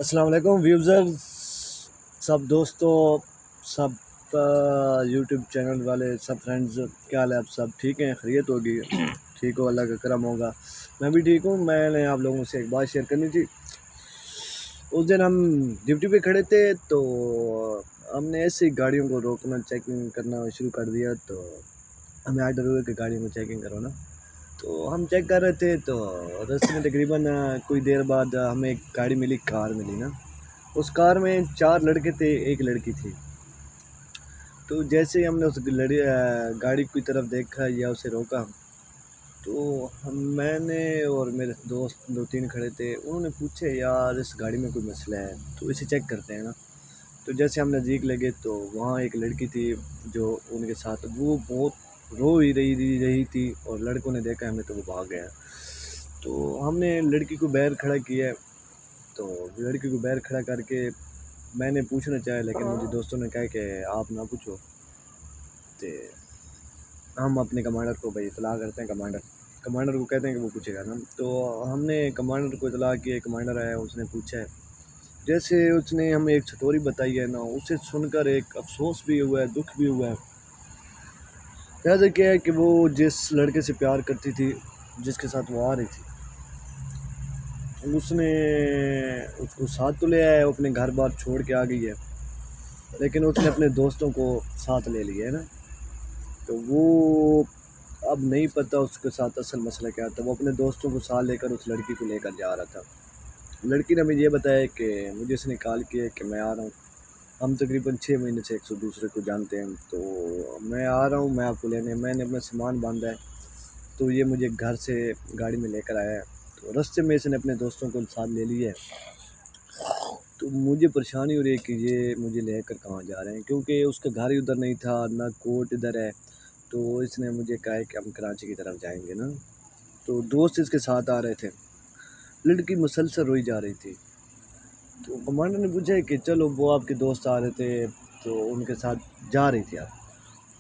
السلام علیکم ویوزرز، سب دوستوں، سب یوٹیوب چینل والے سب فرینڈز، کیا حال ہے؟ آپ سب ٹھیک ہیں؟ خیریت ہوگی؟ ٹھیک ہو، اللہ کا کرم ہوگا۔ میں بھی ٹھیک ہوں۔ میں نے آپ لوگوں سے ایک بات شیئر کرنی تھی۔ اس دن ہم ڈیوٹی پہ کھڑے تھے تو ہم نے ایسے ہی گاڑیوں کو روکنا، چیکنگ کرنا شروع کر دیا۔ تو ہمیں آرڈر ہوئے کہ گاڑیوں کو چیکنگ کرو نا، تو ہم چیک کر رہے تھے۔ تو راستے میں تقریباً کوئی دیر بعد ہمیں ایک گاڑی ملی، کار ملی نا۔ اس کار میں 4 لڑکے تھے، ایک لڑکی تھی۔ تو جیسے ہی ہم نے اس گاڑی کی طرف دیکھا یا اسے روکا، تو میں نے اور میرے دوست 2-3 کھڑے تھے، انہوں نے پوچھے یار اس گاڑی میں کوئی مسئلہ ہے تو اسے چیک کرتے ہیں نا۔ تو جیسے ہم نزدیک لگے تو وہاں ایک لڑکی تھی جو ان کے ساتھ، وہ بہت رو ہی رہی تھی، اور لڑکوں نے دیکھا ہمیں تو وہ بھاگ گیا۔ تو ہم نے لڑکی کو باہر کھڑا کیا، تو لڑکی کو باہر کھڑا کر کے میں نے پوچھنا چاہا، لیکن مجھے دوستوں نے کہا کہ آپ نہ پوچھو، تو ہم اپنے کمانڈر کو بھائی اطلاع کرتے ہیں۔ کمانڈر کو کہتے ہیں کہ وہ پوچھے گا نا۔ تو ہم نے کمانڈر کو اطلاع کیا، کمانڈر آیا، اس نے پوچھا ہے۔ جیسے اس نے ہمیں ایک سٹوری بتائی ہے نا، اسے سن کر ایک افسوس بھی ہوا ہے، دکھ بھی ہوا ہے۔ لہٰذا کیا ہے کہ وہ جس لڑکے سے پیار کرتی تھی، جس کے ساتھ وہ آ رہی تھی، اس نے اس کو ساتھ تو لے آیا، اپنے گھر بار چھوڑ کے آ گئی ہے، لیکن اس نے اپنے دوستوں کو ساتھ لے لیا ہے نا۔ تو وہ اب نہیں پتہ اس کے ساتھ اصل مسئلہ کیا تھا۔ وہ اپنے دوستوں کو ساتھ لے کر اس لڑکی کو لے کر جا رہا تھا۔ لڑکی نے ہمیں یہ بتایا کہ مجھے اس نے کال کیا کہ میں آ رہا ہوں، ہم تقریباً 6 مہینے سے ایک دوسرے کو جانتے ہیں، تو میں آ رہا ہوں، میں آپ کو لینے، میں نے اپنا سامان باندھا ہے، تو یہ مجھے گھر سے گاڑی میں لے کر آیا ہے۔ تو رستے میں اس نے اپنے دوستوں کو ساتھ لے لیا ہے۔ تو مجھے پریشانی ہو رہی ہے کہ یہ مجھے لے کر کہاں جا رہے ہیں، کیونکہ اس کا گھر ہی ادھر نہیں تھا، نہ کوٹ ادھر ہے۔ تو اس نے مجھے کہا ہے کہ ہم کراچی کی طرف جائیں گے نا۔ تو دوست اس کے ساتھ آ رہے تھے، لڑکی مسلسل روئی جا رہی تھی۔ تو کمانڈر نے پوچھا کہ چلو وہ آپ کے دوست آ رہے تھے تو ان کے ساتھ جا رہی تھی آپ،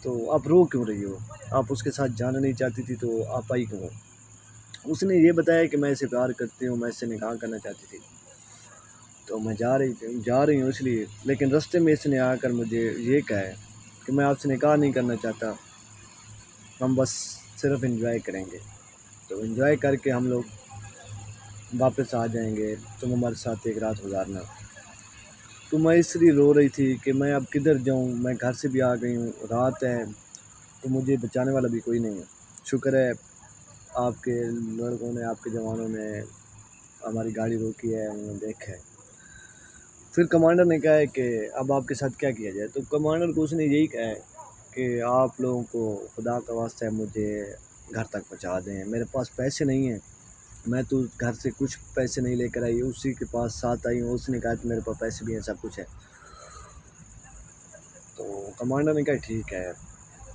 تو آپ رو کیوں رہی ہو؟ آپ اس کے ساتھ جانا نہیں چاہتی تھی تو آپ آئی کیوں؟ اس نے یہ بتایا کہ میں اسے پیار کرتی ہوں، میں اس سے نکاح کرنا چاہتی تھی، تو میں جا رہی ہوں اس لیے۔ لیکن رستے میں اس نے آ کر مجھے یہ کہا ہے کہ میں آپ سے نکاح نہیں کرنا چاہتا، ہم بس صرف انجوائے کریں گے، تو انجوائے کر کے ہم لوگ واپس آ جائیں گے، تم ہمارے ساتھ ایک رات گزارنا۔ تو میں اس لیے رو رہی تھی کہ میں اب کدھر جاؤں، میں گھر سے بھی آ گئی ہوں، رات ہے، تو مجھے بچانے والا بھی کوئی نہیں ہے۔ شکر ہے آپ کے لڑکوں نے، آپ کے جوانوں نے ہماری گاڑی روکی ہے، انہوں نے دیکھا ہے۔ پھر کمانڈر نے کہا ہے کہ اب آپ کے ساتھ کیا کیا جائے؟ تو کمانڈر کو اس نے یہی کہا ہے کہ آپ لوگوں کو خدا کا واسطہ ہے مجھے گھر تک پہنچا دیں، میرے پاس پیسے نہیں ہیں، میں تو گھر سے کچھ پیسے نہیں لے کر آئی، اسی کے پاس ساتھ آئی ہوں، اس نے کہا کہ میرے پاس پیسے بھی ہیں، سب کچھ ہے۔ تو کمانڈر نے کہا ٹھیک ہے۔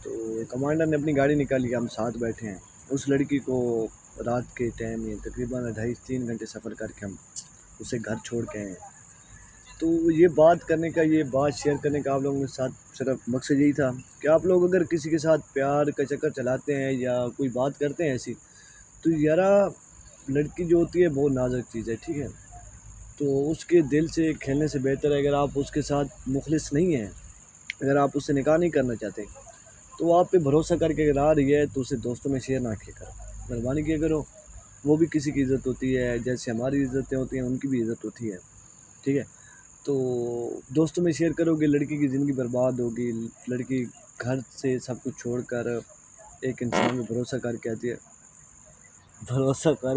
تو کمانڈر نے اپنی گاڑی نکالی، ہم ساتھ بیٹھے ہیں۔ اس لڑکی کو رات کے ٹائم میں تقریباً 2.5-3 گھنٹے سفر کر کے ہم اسے گھر چھوڑ کے آئے ہیں۔ تو یہ بات کرنے کا، یہ بات شیئر کرنے کا آپ لوگوں کے ساتھ صرف مقصد یہی تھا کہ آپ لوگ اگر کسی کے ساتھ پیار کا چکر چلاتے ہیں یا کوئی بات کرتے ہیں ایسی، تو یارا لڑکی جو ہوتی ہے بہت نازک چیز ہے، ٹھیک ہے؟ تو اس کے دل سے کھیلنے سے بہتر ہے، اگر آپ اس کے ساتھ مخلص نہیں ہیں، اگر آپ اس سے نکاح نہیں کرنا چاہتے، تو آپ پہ بھروسہ کر کے اگر آ رہی ہے تو اسے دوستوں میں شیئر نہ کیا کرو، مہربانی کیا کرو۔ وہ بھی کسی کی عزت ہوتی ہے، جیسے ہماری عزتیں ہوتی ہیں ان کی بھی عزت ہوتی ہے، ٹھیک ہے؟ تو دوستوں میں شیئر کرو گے، لڑکی کی زندگی برباد ہوگی۔ لڑکی گھر سے سب کچھ چھوڑ کر ایک انسان پہ بھروسہ کر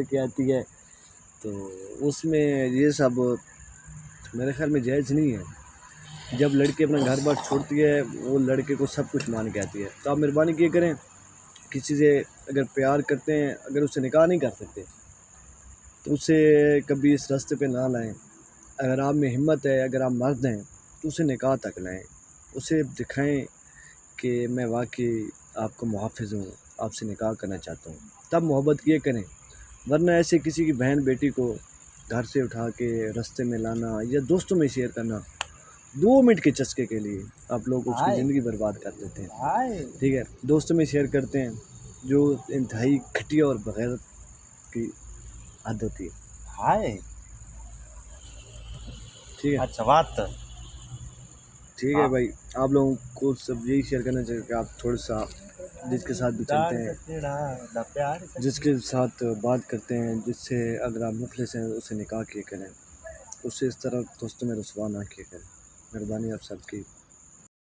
کے آتی ہے، تو اس میں یہ سب میرے خیال میں جائز نہیں ہے۔ جب لڑکی اپنا گھر بار چھوڑتی ہے، وہ لڑکے کو سب کچھ مان کے آتی ہے۔ تو آپ مہربانی کیے کریں، کسی سے اگر پیار کرتے ہیں، اگر اس سے نکاح نہیں کر سکتے تو اسے کبھی اس راستے پہ نہ لائیں۔ اگر آپ میں ہمت ہے، اگر آپ مرد ہیں، تو اسے نکاح تک لائیں، اسے دکھائیں کہ میں واقعی آپ کا محافظ ہوں، آپ سے نکاح کرنا چاہتا ہوں، تب محبت کیے کریں۔ ورنہ ایسے کسی کی بہن بیٹی کو گھر سے اٹھا کے راستے میں لانا یا دوستوں میں شیئر کرنا 2 منٹ کے چسکے کے لیے آپ لوگ اس کی زندگی برباد کر دیتے ہیں، ٹھیک ہے؟ دوستوں میں شیئر کرتے ہیں جو انتہائی گھٹیا اور بغیرت کی حد ہوتی ہے۔ ٹھیک ہے اچھا بات ٹھیک ہے بھائی. آپ لوگوں کو سب یہی شیئر کرنا چاہیے کہ آپ تھوڑا سا جس کے ساتھ بھی چلتے ہیں، جس کے ساتھ بات کرتے ہیں، جس سے اگر آپ مخلص ہیں اسے نکاح کیے کریں، اس سے اس طرح دوستوں میں رسوا نہ کیے کریں. مہربانی آپ سب کی.